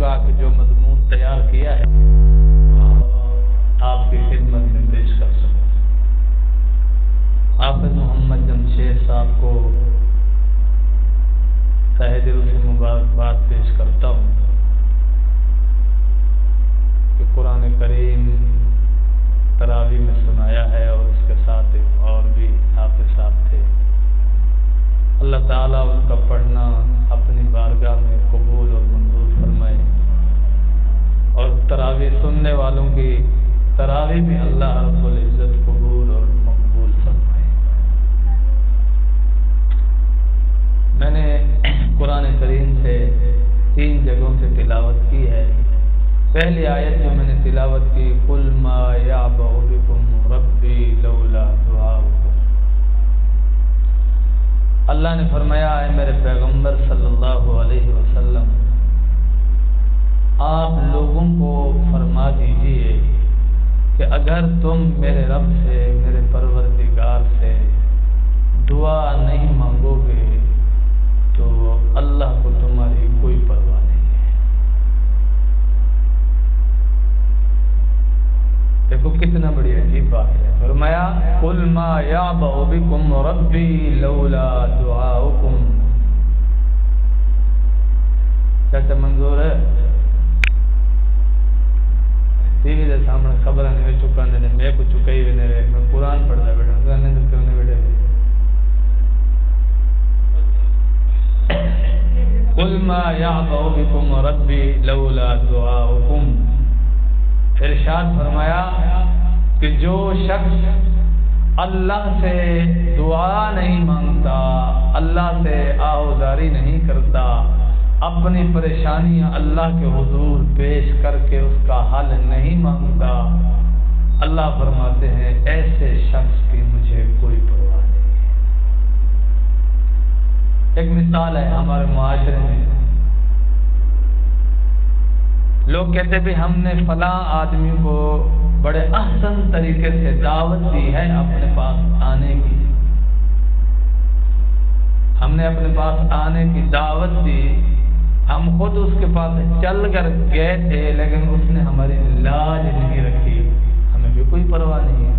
ہوگا کہ جو مضمون تیار کیا ہے آپ کی خدمت میں پیش کر سکوں۔ حافظ محمد جمشید صاحب کو تہہ دل سے مبارکباد پیش کرتا ہوں کہ قرآن کریم تراویح میں سنایا ہے، اور اس کے ساتھ ایک اور بھی حافظ صاحب تھے۔ اللہ تعالیٰ ان کا پڑھنا اپنی بارگاہ میں قبول اور منظور فرمائے، اور تراویح سننے والوں کی تراویح بھی اللہ رب العزت قبول اور مقبول فرمائے۔ میں نے قرآن کریم سے 3 جگہوں سے تلاوت کی ہے۔ پہلی آیت جو میں نے تلاوت کی، قُلْ مَا يَعْبَأُ بِكُمْ رَبِّي لَوْلَا دُعَاؤُكُمْ، اللہ نے فرمایا ہے میرے پیغمبر صلی اللہ علیہ وسلم، آپ لوگوں کو فرما دیجئے کہ اگر تم میرے رب سے، میرے پروردگار سے دعا نہیں مانگو گے تو اللہ کو تمہاری کوئی پرواہ نہیں ہے۔ دیکھو کتنا بڑی عجیب بات ہے۔ فرمایا قُلْ مَا يَعْبَأُ بِكُمْ رَبِّي لَوْلَا دُعَاؤُكُمْ۔ کیا منظور ہے؟ ٹی وی دے سامنے خبر نہیں چکا نے میں کو چکائی ہوئی نے میں قرآن پڑھتا بیٹھا گانے کرنے بیٹھے قُلْ مَا يَعْبَأُ بِكُمْ رَبِّي لَوْلَا دُعَاؤُكُمْ۔ ارشاد فرمایا کہ جو شخص اللہ سے دعا نہیں مانگتا، اللہ سے آہوازاری نہیں کرتا، اپنی پریشانیاں اللہ کے حضور پیش کر کے اس کا حل نہیں مانگتا، اللہ فرماتے ہیں ایسے شخص کی مجھے کوئی پرواہ نہیں ہے۔ ایک مثال ہے ہمارے معاشرے میں، لوگ کہتے بھی ہم نے فلاں آدمی کو بڑے احسن طریقے سے دعوت دی ہے اپنے پاس آنے کی، ہم نے اپنے پاس آنے کی دعوت دی، ہم خود اس کے پاس چل کر گئے تھے لیکن اس نے ہماری لاج نہیں رکھی، ہمیں بھی کوئی پرواہ نہیں ہے۔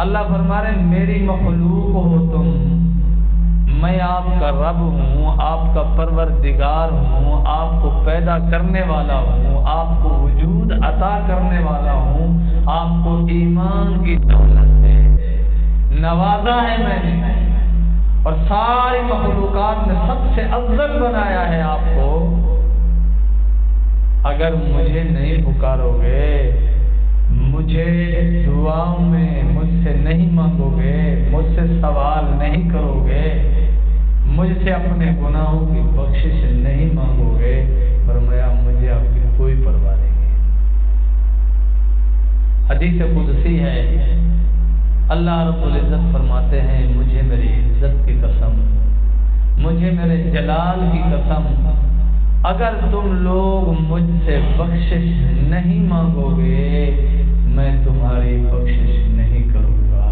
اللہ فرما رہے میری مخلوق ہو تم، میں آپ کا رب ہوں، آپ کا پروردگار ہوں، آپ کو پیدا کرنے والا ہوں، آپ کو وجود عطا کرنے والا ہوں، آپ کو ایمان کی دولت سے نوازا ہے میں نے، اور ساری مخلوقات میں سب سے افضل بنایا ہے آپ کو۔ اگر مجھے نہیں پکارو گے، مجھے دعاؤں میں مجھ سے نہیں مانگو گے، مجھ سے سوال نہیں کرو گے، مجھ سے اپنے گناہوں کی بخشش نہیں مانگو گے، فرمایا مجھے آپ کی کوئی پرواہ نہیں ہے۔ حدیث قدسی ہے، اللہ رب العزت فرماتے ہیں مجھے میری عزت کی قسم، مجھے میرے جلال کی قسم، اگر تم لوگ مجھ سے بخشش نہیں مانگو گے میں تمہاری بخشش نہیں کروں گا۔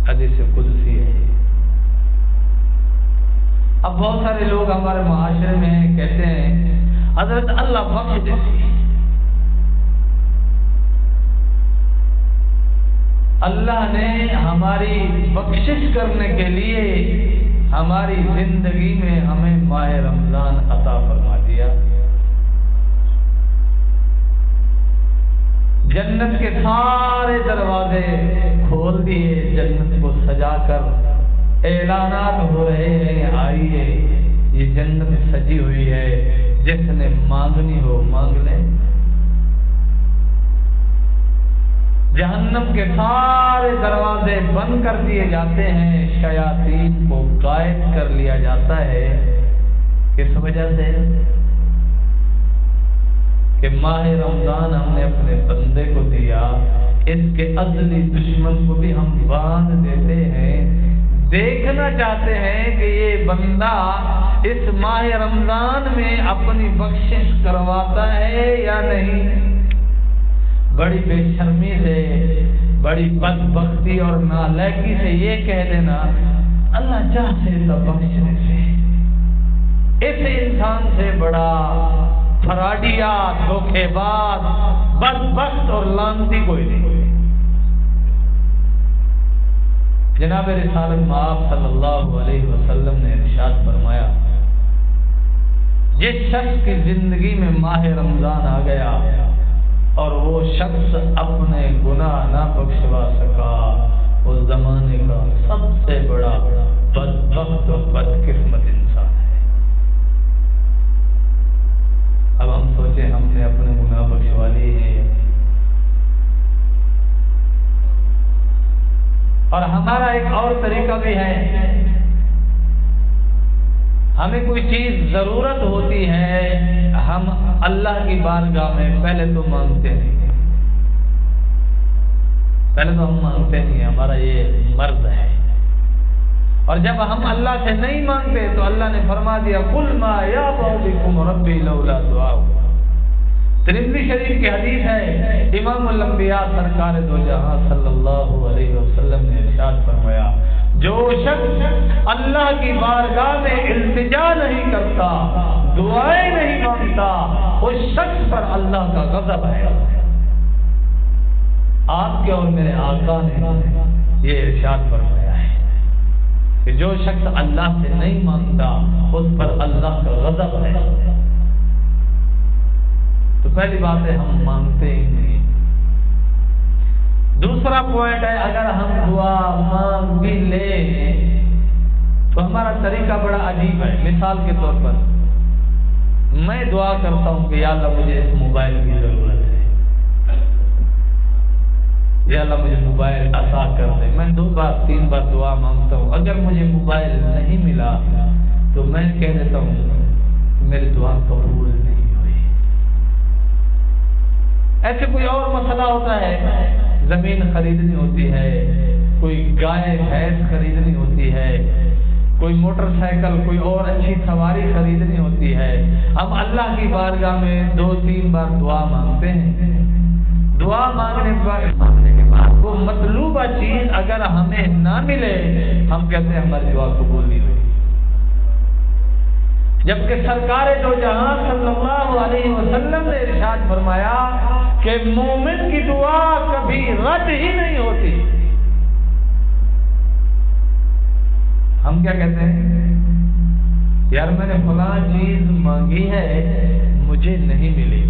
حدیث قدسی ہے۔ اب بہت سارے لوگ ہمارے معاشرے میں کہتے ہیں حضرت اللہ بخش دیتی، اللہ نے ہماری بخشش کرنے کے لیے ہماری زندگی میں ہمیں ماہ رمضان عطا فرما دیا، جنت کے سارے دروازے کھول دیے، جنت کو سجا کر اعلانات ہو رہے ہیں آئیے یہ جنت سجی ہوئی ہے، جس نے مانگنی ہو مانگ لے۔ جہنم کے سارے دروازے بند کر دیے جاتے ہیں، شیاطین کو غائب کر لیا جاتا ہے، کس وجہ سے کہ ماہ رمضان ہم نے اپنے بندے کو دیا، اس کے ازلی دشمن کو بھی ہم باندھ دیتے ہیں، دیکھنا چاہتے ہیں کہ یہ بندہ اس ماہ رمضان میں اپنی بخشش کرواتا ہے یا نہیں۔ بڑی بے شرمی سے، بڑی بدبختی اور نالائکی سے یہ کہہ دینا اللہ چاہتے تو بخش دیتے، اس انسان سے بڑا فراڈیا، دھوکے باز، بدبخت اور لعنتی کوئی نہیں۔ جناب رسالت مآب صلی اللہ علیہ وسلم نے ارشاد فرمایا، جس شخص کی زندگی میں ماہ رمضان آ گیا اور وہ شخص اپنے گناہ نہ بخشوا سکا، اس زمانے کا سب سے بڑا بدبخت اور بدقسمت انسان ہے۔ اب ہم سوچیں ہم نے اپنے گناہ بخشوا لیے ہیں، اور ہمارا ایک اور طریقہ بھی ہے، ہمیں کوئی چیز ضرورت ہوتی ہے، ہم اللہ کی بارگاہ میں پہلے تو مانگتے نہیں، پہلے تو ہم مانگتے نہیں، ہمارا یہ مرض ہے، اور جب ہم اللہ سے نہیں مانگتے تو اللہ نے فرما دیا قُلْ مَا يَعْبَأُ بِكُمْ رَبِّي لَوْلَا دُعَاؤُكُمْ۔ ترمذی شریف کی حدیث ہے، امام الانبیاء سرکار دو جہاں صلی اللہ علیہ وسلم نے ارشاد فرمایا، جو شخص اللہ کی بارگاہ میں التجا نہیں کرتا، دعائیں نہیں مانگتا، اس شخص پر اللہ کا غضب ہے۔ آپ کے اور میرے آقا نے یہ ارشاد فرمایا ہے کہ جو شخص اللہ سے نہیں مانگتا اس پر اللہ کا غضب ہے۔ تو پہلی بات ہے ہم مانگتے ہی نہیں۔ دوسرا پوائنٹ ہے، اگر ہم دعا مانگ بھی لیں تو ہمارا طریقہ بڑا عجیب ہے۔ مثال کے طور پر میں دعا کرتا ہوں کہ یا اللہ مجھے اس موبائل کی ضرورت ہے، یا اللہ مجھے موبائل عطا کر دے۔ میں 2 بار 3 بار دعا مانگتا ہوں، اگر مجھے موبائل نہیں ملا تو میں کہہ دیتا ہوں کہ میری دعا قبول نہیں ہوئی۔ ایسے کوئی اور مسئلہ ہوتا ہے، زمین خریدنی ہوتی ہے، کوئی گائے بھینس خریدنی ہوتی ہے، کوئی موٹر سائیکل، کوئی اور اچھی سواری خریدنی ہوتی ہے، ہم اللہ کی بارگاہ میں 2-3 بار دعا مانگتے ہیں۔ دعا مانگنے کے بعد وہ مطلوبہ چیز اگر ہمیں نہ ملے، ہم کہتے ہیں ہماری دعا قبول نہیں ہوئی، جبکہ سرکار دو جہاں صلی اللہ علیہ وسلم نے ارشاد فرمایا کہ مومن کی دعا کبھی رد ہی نہیں ہوتی۔ ہم کیا کہتے ہیں، یار میں نے فلاں چیز مانگی ہے مجھے نہیں ملی،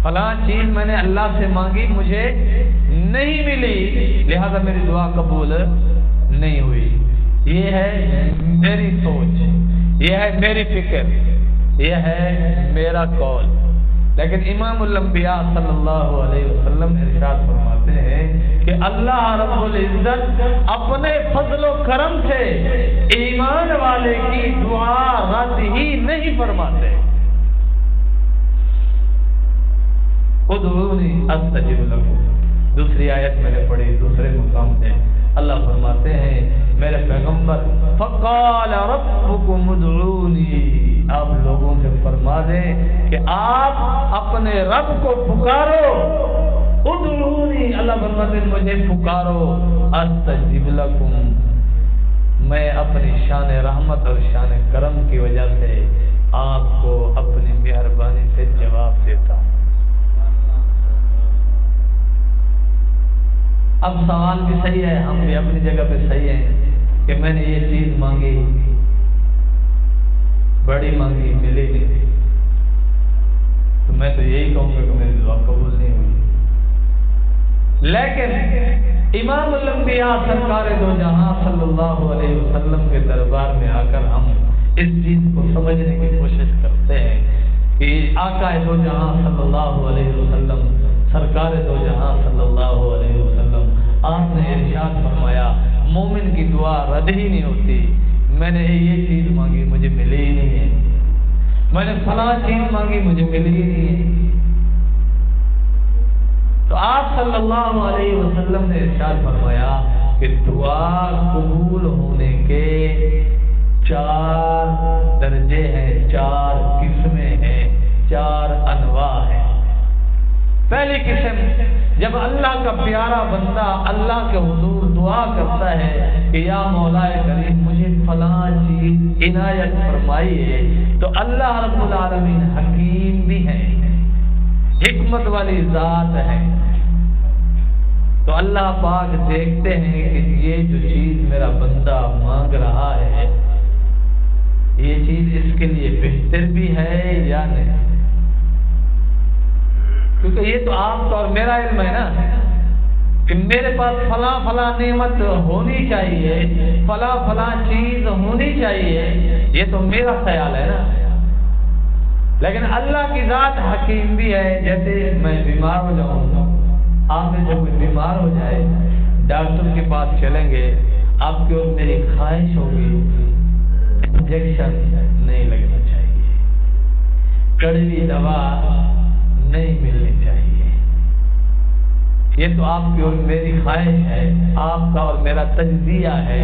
فلاں چیز میں نے اللہ سے مانگی مجھے نہیں ملی، لہذا میری دعا قبول نہیں ہوئی۔ یہ ہے میری سوچ، یہ ہے میری فکر، یہ ہے میرا قول۔ لیکن امام الانبیاء صلی اللہ علیہ وسلم ارشاد فرماتے ہیں کہ اللہ رب العزت اپنے فضل و کرم سے ایمان والے کی دعا رد ہی نہیں فرماتے۔ ادعونی استجب لکم، دوسری آیت میں نے پڑھی دوسرے مقام سے، اللہ فرماتے ہیں میرے پیغمبر فقال ربکم ادعونی، آپ لوگوں سے فرما دیں کہ آپ اپنے رب کو پکارو، ادعونی، اللہ فرماتے ہیں مجھے پکارو، استجب لکم، میں اپنی شان رحمت اور شان کرم کی وجہ سے آپ کو اپنی مہربانی سے جواب دیتا ہوں۔ اب سوال بھی صحیح ہے، ہم بھی اپنی جگہ پہ صحیح ہیں کہ میں نے یہ چیز مانگی، بڑی مانگی، ملی نہیں، تو میں تو یہی کہوں گا کہ میری دعا قبول نہیں ہوئی۔ لیکن امام الانبیاء سرکار دو جہاں صلی اللہ علیہ وسلم کے دربار میں آ کر ہم اس چیز کو سمجھنے کی کوشش کرتے ہیں کہ آقا دو جہاں صلی اللہ علیہ وسلم، سرکار دو جہاں صلی اللہ علیہ وسلم، آپ نے ارشاد فرمایا مومن کی دعا رد ہی نہیں ہوتی۔ میں نے یہ چیز مانگی مجھے ملی ہی نہیں ہے، میں نے فلاں چیز مانگی مجھے ملی ہی نہیں ہے۔ تو آپ صلی اللہ علیہ وسلم نے ارشاد فرمایا کہ دعا قبول ہونے کے 4 درجے ہیں، 4 قسمیں ہیں، 4 انواع ہیں۔ پہلی قسم جب اللہ کا پیارا بندہ اللہ کے حضور دعا کرتا ہے کہ یا مولا کریم مجھے فلاں چیز عنایت فرمائیے، تو اللہ رب العالمین حکیم بھی ہے، حکمت والی ذات ہے، تو اللہ پاک دیکھتے ہیں کہ یہ جو چیز میرا بندہ مانگ رہا ہے یہ چیز اس کے لیے بہتر بھی ہے یا نہیں، کیونکہ یہ تو آپ کا اور میرا علم ہے نا کہ میرے پاس فلاں فلاں نعمت ہونی چاہیے، فلاں فلاں چیز ہونی چاہیے، یہ تو میرا خیال ہے نا، لیکن اللہ کی ذات حکیم بھی ہے۔ جیسے میں بیمار ہو جاؤں، آپ میں سے کوئی بیمار ہو جائے، ڈاکٹر کے پاس چلیں گے، آپ کی اور میری خواہش ہوگی انجیکشن نہیں لگنا چاہیے، کڑوی دوا نہیں ملنی چاہیے، یہ تو آپ کی اور میری خواہش ہے، آپ کا اور میرا تجزیہ ہے،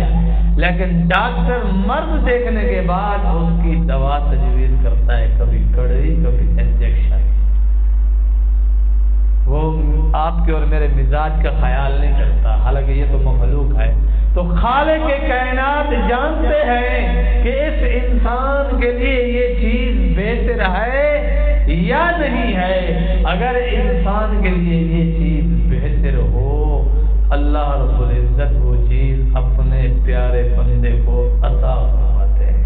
لیکن ڈاکٹر مرض دیکھنے کے بعد اس کی دوا تجویز کرتا ہے، کبھی کڑوی کبھی انجیکشن، وہ آپ کے اور میرے مزاج کا خیال نہیں کرتا، حالانکہ یہ تو مخلوق ہے۔ تو خالق کائنات جانتے ہیں کہ اس انسان کے لیے یہ چیز بہتر ہے یا نہیں ہے، اگر انسان کے لیے یہ چیز بہتر ہو اللہ رب العزت وہ چیز اپنے پیارے بندے کو عطا فرماتے ہیں،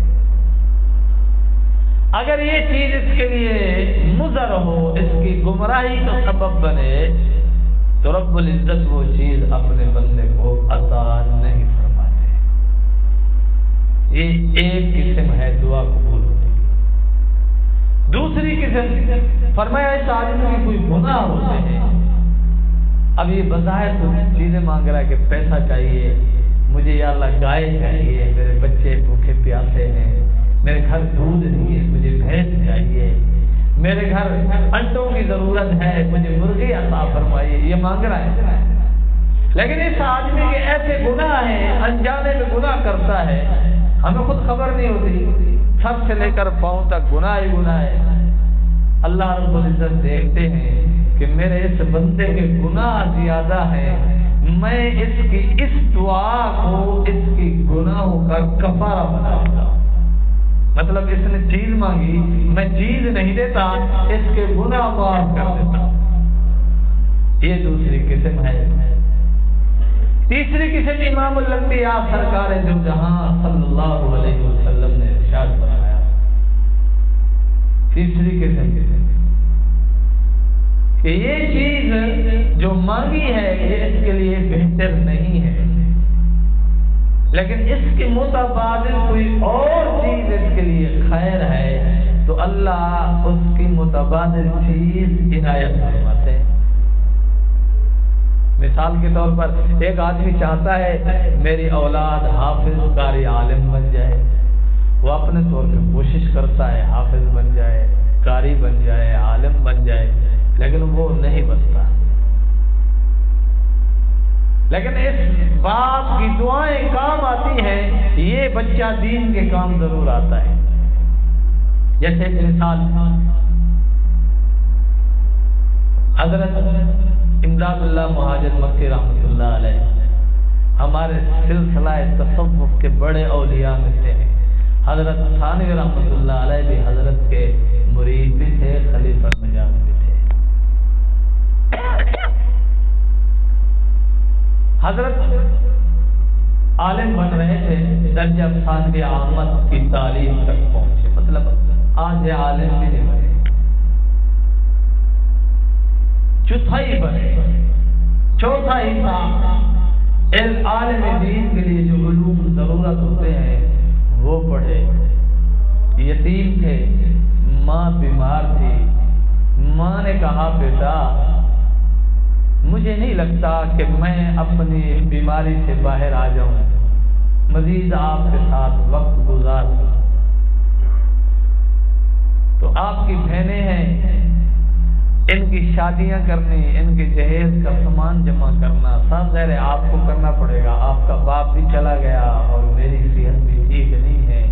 اگر یہ چیز اس کے لیے مضر ہو، اس کی گمراہی کا سبب بنے، تو رب العزت وہ چیز اپنے بندے کو عطا نہیں فرماتے۔ یہ ایک قسم ہے دعا قبول ہونے کی۔ دوسری قسم فرمایا اس آدمی کے کوئی گناہ ہوتے ہیں، اب یہ بظاہر کچھ چیزیں مانگ رہا ہے کہ پیسہ چاہیے مجھے، یا اللہ گائے چاہیے، میرے بچے بھوکے پیاسے ہیں، میرے گھر دودھ نہیں ہے مجھے بھینس چاہیے، میرے گھر انڈوں کی ضرورت ہے مجھے مرغی عطا فرمائیے، یہ مانگ رہا ہے۔ لیکن اس آدمی کے ایسے گناہ ہیں، انجانے میں گناہ کرتا ہے، ہمیں خود خبر نہیں ہوتی، سب سے لے کر پاؤں تک گناہ ہی گناہ ہے۔ اللہ رب العزت دیکھتے ہیں کہ میرے اس بندے کے گناہ زیادہ ہیں، میں اس کی اس دعا کو اس کی گناہوں کا کفارہ بناؤں گا، مطلب اس نے چیز مانگی، میں چیز نہیں دیتا، اس کے گناہ معاف کر دیتا۔ یہ دوسری قسم ہے۔ تیسری قسم امام الانبیاء سرکار دو جہاں صلی اللہ علیہ وسلم نے ارشاد فرمایا، تیسری قسم کہ یہ چیز جو مانگی ہے یہ اس کے لیے بہتر نہیں ہے، لیکن اس کے متبادل کوئی اور چیز اس کے لیے خیر ہے، تو اللہ اس کی متبادل چیز عنایت فرماتے ہیں۔ مثال کے طور پر ایک آدمی چاہتا ہے میری اولاد حافظ قاری عالم بن جائے، وہ اپنے طور پہ کوشش کرتا ہے حافظ بن جائے، قاری بن جائے، عالم بن جائے، لیکن وہ نہیں بنتا، لیکن اس باپ کی دعائیں کام آتی ہیں، یہ بچہ دین کے کام ضرور آتا ہے۔ جیسے ایک مثال حضرت امداد اللہ مہاجر مکی رحمۃ اللہ علیہ ہمارے سلسلہ تصوف کے بڑے اولیاء میں سے ہیں۔ حضرت ثانوی رحمۃ اللہ علیہ بھی حضرت کے مرید بھی تھے، خلیفہ نجات بھی تھے۔ حضرت عالم بن رہے تھے، درجہ ثانوی عامت کی تعلیم تک پہنچے، مطلب آج عالم بھی نہیں بنے، چوتھائی بنے، چوتھا حصہ عالم دین کے لیے جو علوم ضرورت ہوتے ہیں وہ پڑھے۔ یتیم تھے، ماں بیمار تھی، ماں نے کہا بیٹا مجھے نہیں لگتا کہ میں اپنی بیماری سے باہر آ جاؤں، مزید آپ کے ساتھ وقت گزار سکوں، تو آپ کی بہنیں ہیں، ان کی شادیاں کرنی، ان کے جہیز کا سامان جمع کرنا سب ظاہر ہے آپ کو کرنا پڑے گا، آپ کا باپ بھی چلا گیا اور میری صحت بھی ٹھیک نہیں ہے،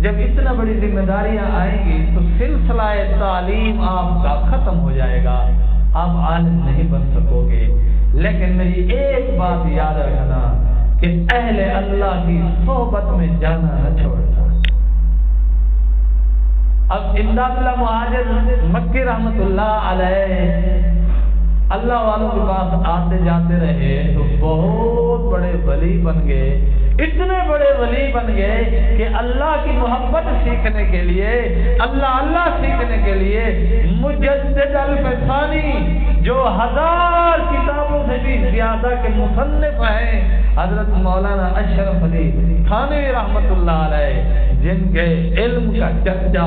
جب اتنا بڑی ذمہ داریاں آئیں گی تو سلسلہ تعلیم آپ کا ختم ہو جائے گا، آپ عالم نہیں بن سکو گے، لیکن میری ایک بات یاد رکھنا کہ اہل اللہ کی صحبت میں جانا نہ چھوڑنا۔ اب امداد اللہ مہاجر مکی رحمت اللہ علیہ اللہ والوں کے پاس آتے جاتے رہے تو بہت بڑے ولی بن گئے، اتنے بڑے ولی بن گئے کہ اللہ کی محبت سیکھنے کے لیے، اللہ سیکھنے کے لیے مجدد الفسانی جو 1000 کتابوں سے بھی زیادہ کے مصنف ہیں، حضرت مولانا اشرف علی تھانوی رحمت اللہ علیہ، جن کے علم کا چرچا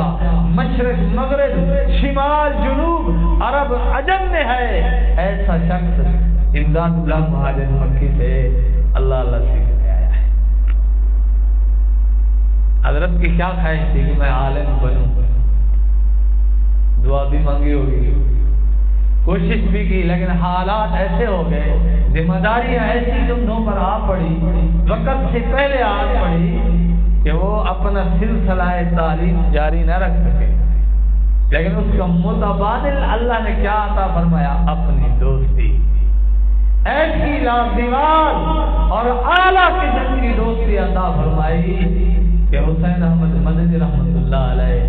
مشرق مغرب شمال جنوب عرب عجم میں ہے، ایسا شخص امداد اللہ مہاجر مکی سے اللہ سیکھنے آیا ہے۔ حضرت کی کیا خواہش تھی کہ میں عالم بنوں، دعا بھی مانگی ہوگی، کوشش بھی کی، لیکن حالات ایسے ہو گئے، ذمہ داریاں ایسی تمہوں پر آ پڑی، وقت سے پہلے آ پڑی کہ وہ اپنا سلسلہ تعلیم جاری نہ رکھ سکے، لیکن اس کا متبادل اللہ نے کیا عطا فرمایا؟ اپنی دوستی، ایسی لادیوار اور اعلیٰ قسم کی دوستی عطا فرمائی کہ حسین احمد مدنی رحمت اللہ علیہ،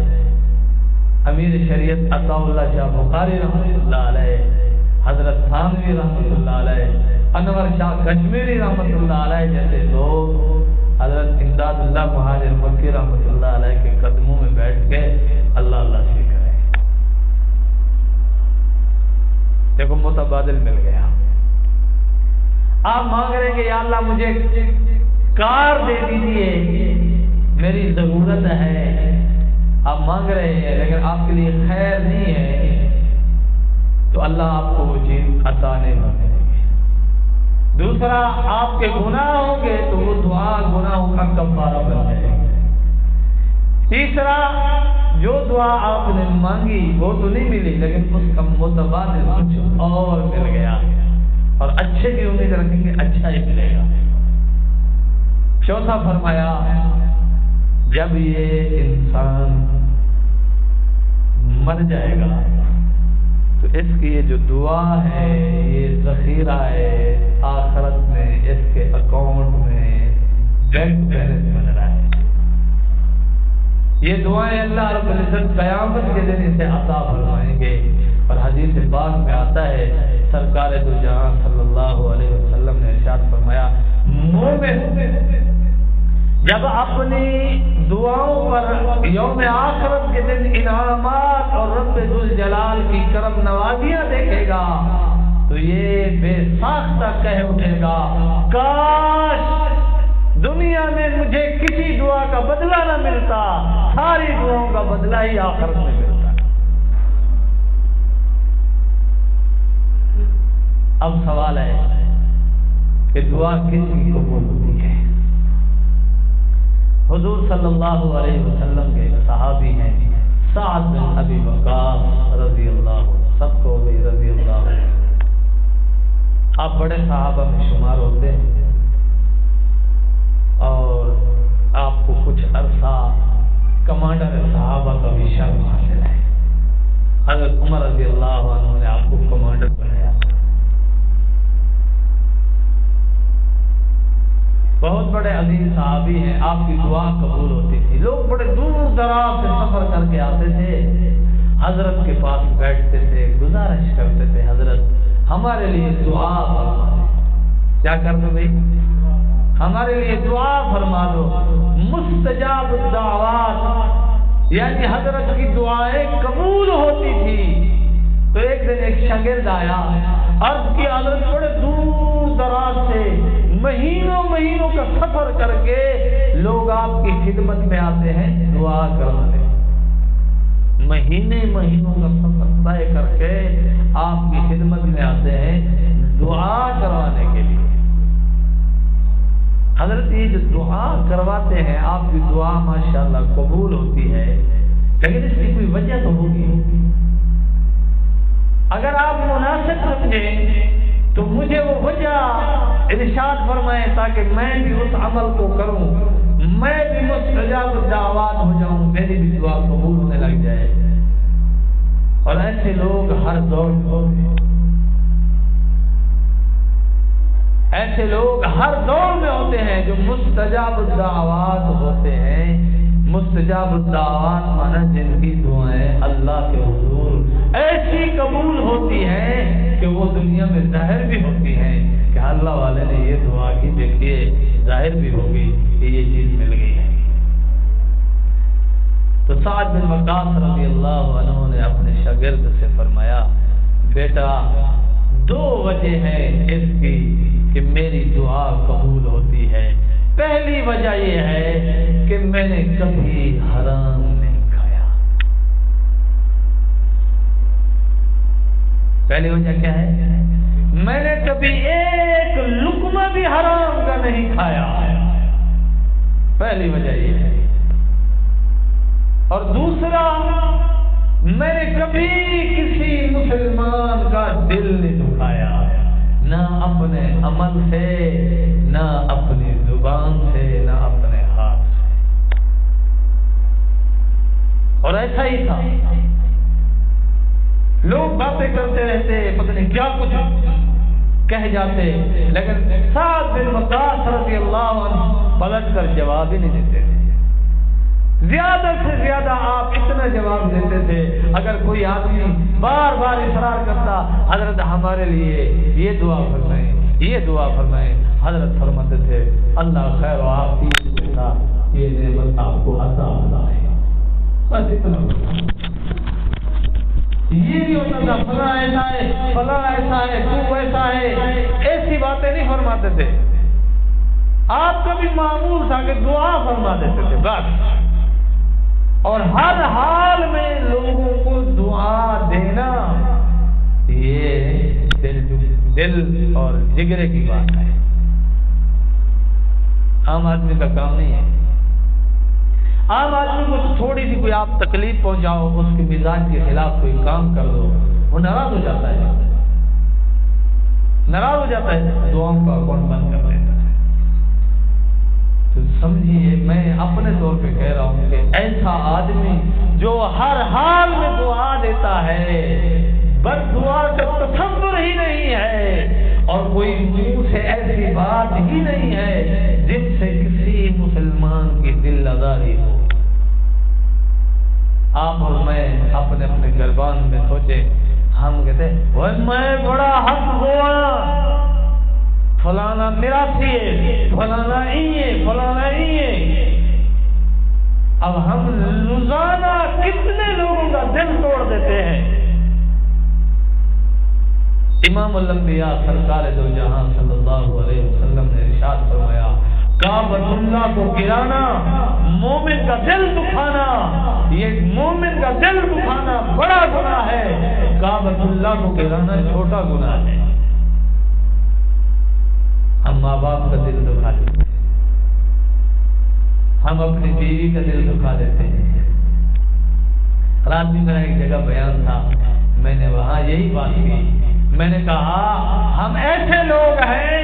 امیر شریعت عطا اللہ شاہ بخاری رحمت اللہ علیہ، حضرت تھانوی رحمت اللہ علیہ، انور شاہ کشمیری رحمت اللہ علیہ جیسے لوگ حضرت امداد اللہ مہاجر مکی رحمت اللہ علیہ کے قدموں میں بیٹھ کے اللہ سیکھ رہے ہیں۔ دیکھو متبادل مل گیا، آپ مانگ رہے ہیں کہ یا اللہ مجھے کار دے دیجیے، میری ضرورت ہے، آپ مانگ رہے ہیں لیکن آپ کے لیے خیر نہیں ہے، تو اللہ آپ کو وہ چیز عطا نہیں کرے گی۔ دوسرا، آپ کے گناہ ہوں گے تو وہ دعا گناہوں کا کفارہ بن جائے گی۔ تیسرا، جو دعا آپ نے مانگی وہ تو نہیں ملی، لیکن اس کا متبادل کچھ اور مل گیا، اور اچھے کی امید رکھیں گے اچھا ہی ملے گا۔ چوتھا فرمایا، جب یہ انسان مر جائے گا تو اس کی یہ جو دعا ہے، یہ ذخیرہ ہے، آخرت میں اس کے اکاؤنٹ میں بینک بیلنس بن رہا ہے۔ یہ دعائیں اللہ رب العزت قیامت کے دن اسے عطا فرمائیں گے، اور حدیث پاک میں آتا ہے سرکار دو جہاں صلی اللہ علیہ وسلم نے ارشاد فرمایا، مومن جب اپنی دعاؤں پر یوم آخرت کے دن انعامات اور رب ذوالجلال کی کرم نوازیاں دیکھے گا تو یہ بے ساختہ کہہ اٹھے گا، کاش دنیا میں مجھے کسی دعا کا بدلہ نہ ملتا، ساری دعاؤں کا بدلہ ہی آخرت میں ملتا۔ اب سوال ہے کہ دعا کس کی قبول ہوتی ہے؟ حضور صلی اللہ علیہ وسلم کے صحابی ہیں سعد بن ابی وقاص رضی اللہ عنہ، سب کو بھی رضی اللہ عنہ، آپ بڑے صحابہ میں شمار ہوتے ہیں، اور آپ کو کچھ عرصہ کمانڈر صحابہ کا بھی شرف حاصل ہے۔ حضرت عمر رضی اللہ عنہ نے آپ کو کمانڈر بنایا، بہت بڑے عظیم صحابی ہیں، آپ کی دعا قبول ہوتی تھی، لوگ بڑے دور دراز سے سفر کر کے آتے تھے، حضرت کے پاس بیٹھتے تھے، گزارش کرتے تھے، حضرت ہمارے لیے دعا فرما دو۔ کیا کر دو بھائی؟ ہمارے لیے دعا فرما دو۔ مستجاب الدعوات، یعنی حضرت کی دعائیں قبول ہوتی تھی۔ تو ایک دن ایک شاگرد آیا، عرض کی حضرت بڑے دور دراز سے مہینوں کا سفر کر کے لوگ آپ کی خدمت میں آتے ہیں دعا کروانے، مہینوں کا سفر طے کر کے آپ کی خدمت میں آتے ہیں دعا کروانے کے لیے۔ حضرت یہ جو دعا کرواتے ہیں، آپ کی دعا ماشاءاللہ قبول ہوتی ہے، لیکن اس کی کوئی وجہ تو ہوگی۔ اگر آپ مناسب سمجھیں تو مجھے وہ وجہ ارشاد فرمائیں تاکہ میں بھی اس عمل کو کروں، میں بھی مستجاب الدعوات ہو جاؤں، میری بھی دعا قبول ہونے لگ جائے۔ اور ایسے لوگ ہر دور میں ہوتے ہیں، ایسے لوگ ہر دور میں ہوتے ہیں جو مستجاب الدعوات ہوتے ہیں۔ مستجاب الدعوات مانا جن کی دعائیں اللہ کے حضور ایسی قبول ہوتی ہیں کہ وہ دنیا میں ظاہر بھی ہوتی ہیں کہ اللہ والے نے یہ دعا کی، دیکھیے ظاہر بھی ہوگی کہ یہ چیز مل گئی ہے۔ تو سعد بن وقاص رضی اللہ عنہ نے اپنے شاگرد سے فرمایا، بیٹا 2 وجہ ہیں اس کی کہ میری دعا قبول ہوتی ہے۔ پہلی وجہ یہ ہے کہ میں نے کبھی حرام نہیں کھایا۔ پہلی وجہ کیا ہے؟ میں نے کبھی ایک لقمہ بھی حرام کا نہیں کھایا، پہلی وجہ یہ ہے۔ اور دوسرا، میں نے کبھی کسی مسلمان کا دل نہیں دکھایا، نہ اپنے عمل سے، نہ اپنی زبان سے، نہ اپنے ہاتھ سے۔ اور ایسا ہی تھا، لوگ باتیں کرتے رہتے، پتہ نہیں کیا کچھ کہہ جاتے، لیکن سعد بن وقاص رضی اللہ عنہ پلٹ کر جواب ہی نہیں دیتے تھے۔ زیادہ سے زیادہ آپ اتنا جواب دیتے تھے، اگر کوئی آدمی بار بار اصرار کرتا، حضرت ہمارے لیے یہ دعا فرمائیں، یہ دعا فرمائیں، حضرت فرماتے تھے اللہ خیر و عافیت کے ساتھ یہ نعمت آپ کو عطا فرمائے۔ بس اتنا یہ نہیں ہوتا تھا فلاں ایسا ہے، فلاں ایسا ہے، تو ایسا ہے، ایسی باتیں نہیں فرماتے تھے۔ آپ کا بھی معمول تھا کہ دعا فرما دیتے تھے بس، اور ہر حال میں لوگوں کو دعا دینا یہ دل اور جگرے کی بات ہے، عام آدمی کا کام نہیں ہے۔ عام آدمی کو تھوڑی سی کوئی آپ تکلیف پہنچاؤ، اس کے مزاج کے خلاف کوئی کام کر دو، وہ ناراض ہو جاتا ہے، ناراض ہو جاتا ہے، دعاؤں کا اکاؤنٹ بند کر دیتا ہے۔ تو سمجھیے، میں اپنے طور پہ کہہ رہا ہوں کہ ایسا آدمی جو ہر حال میں دعا دیتا ہے، بس دعا کا تصور ہی نہیں ہے، اور کوئی منہ سے ایسی بات ہی نہیں ہے جس سے کسی مسلمان کی دل آزاری ہو۔ آپ اور میں اپنے اپنے گربان میں سوچے، ہم کہتے ہیں میں بڑا حق ہوا، فلانا میراثی ہے، فلانا ہے، فلانا ہے۔ اب ہم روزانہ کتنے لوگوں کا دل توڑ دیتے ہیں۔ امام الانبیاء سرکار دو جہاں صلی اللہ علیہ وسلم نے ارشاد فرمایا، کعبۃ اللہ کو گرانا، مومن کا دل دکھانا، یہ مومن کا دل دکھانا بڑا گناہ ہے، کعبۃ اللہ کو گرانا چھوٹا گناہ ہے۔ ہم ماں باپ کا دل دکھا دیتے ہیں، ہم اپنی بیوی کا دل دکھا دیتے ہیں۔ رات بھی میرا ایک جگہ بیان تھا، میں نے وہاں یہی بات کی، میں نے کہا ہم ایسے لوگ ہیں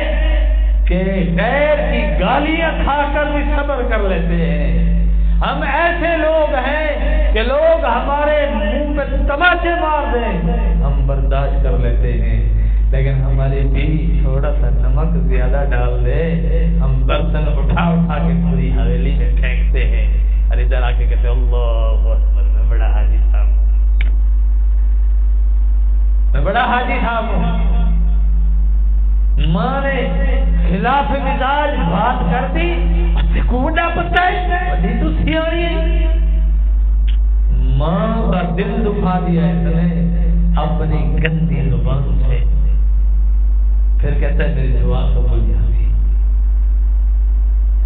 کہ غیر کی گالیاں کھا کر بھی صبر کر لیتے ہیں، ہم ایسے لوگ ہیں کہ لوگ ہمارے منہ پہ تماچے مار دیں ہم برداشت کر لیتے ہیں، لیکن ہماری بیوی تھوڑا سا نمک زیادہ ڈال دے ہم برتن اٹھا اٹھا کے پوری حویلی میں پھینکتے ہیں، اور ادھر آ کے کہتے اللہ اکبر، میں بڑا حاجی صاحب ہوں، میں بڑا حاجی صاحب ہوں۔ ماں نے خلاف مزاج بات کر دی، کوڑا پتا ہے تو سیاڑی ہے، ماں کا دل دکھا دیا اس نے اپنی گندی زبان سے، پھر کہتا ہے میری دعا قبول نہیں ہوتی،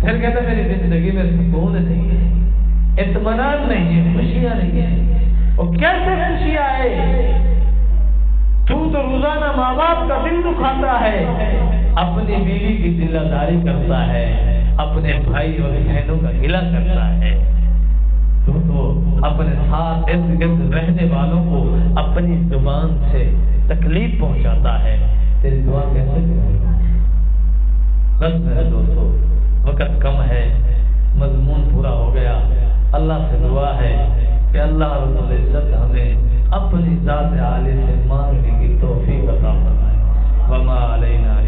پھر کہتا ہے میری زندگی میں سکون نہیں ہے، اطمینان نہیں ہے، خوشیاں نہیں ہے۔ اور کیسے خوشیاں آئے؟ تو روزانہ ماں باپ کا دل دکھاتا ہے، اپنی بیوی کی دل آزاری کرتا ہے، اپنے بھائی اور بہنوں کا گلہ کرتا ہے، تو اپنے ساتھ ارد گرد رہنے والوں کو اپنی زبان سے تکلیف پہنچاتا ہے، تیری دعا کیسے کرے؟ بس میرے دوستو، وقت کم ہے، مضمون پورا ہو گیا، اللہ سے دعا ہے کہ اللہ رب العزت ہمیں اپنی ذات عالی سے مانگنے کی توفیق عطا فرمائے۔ وما علینا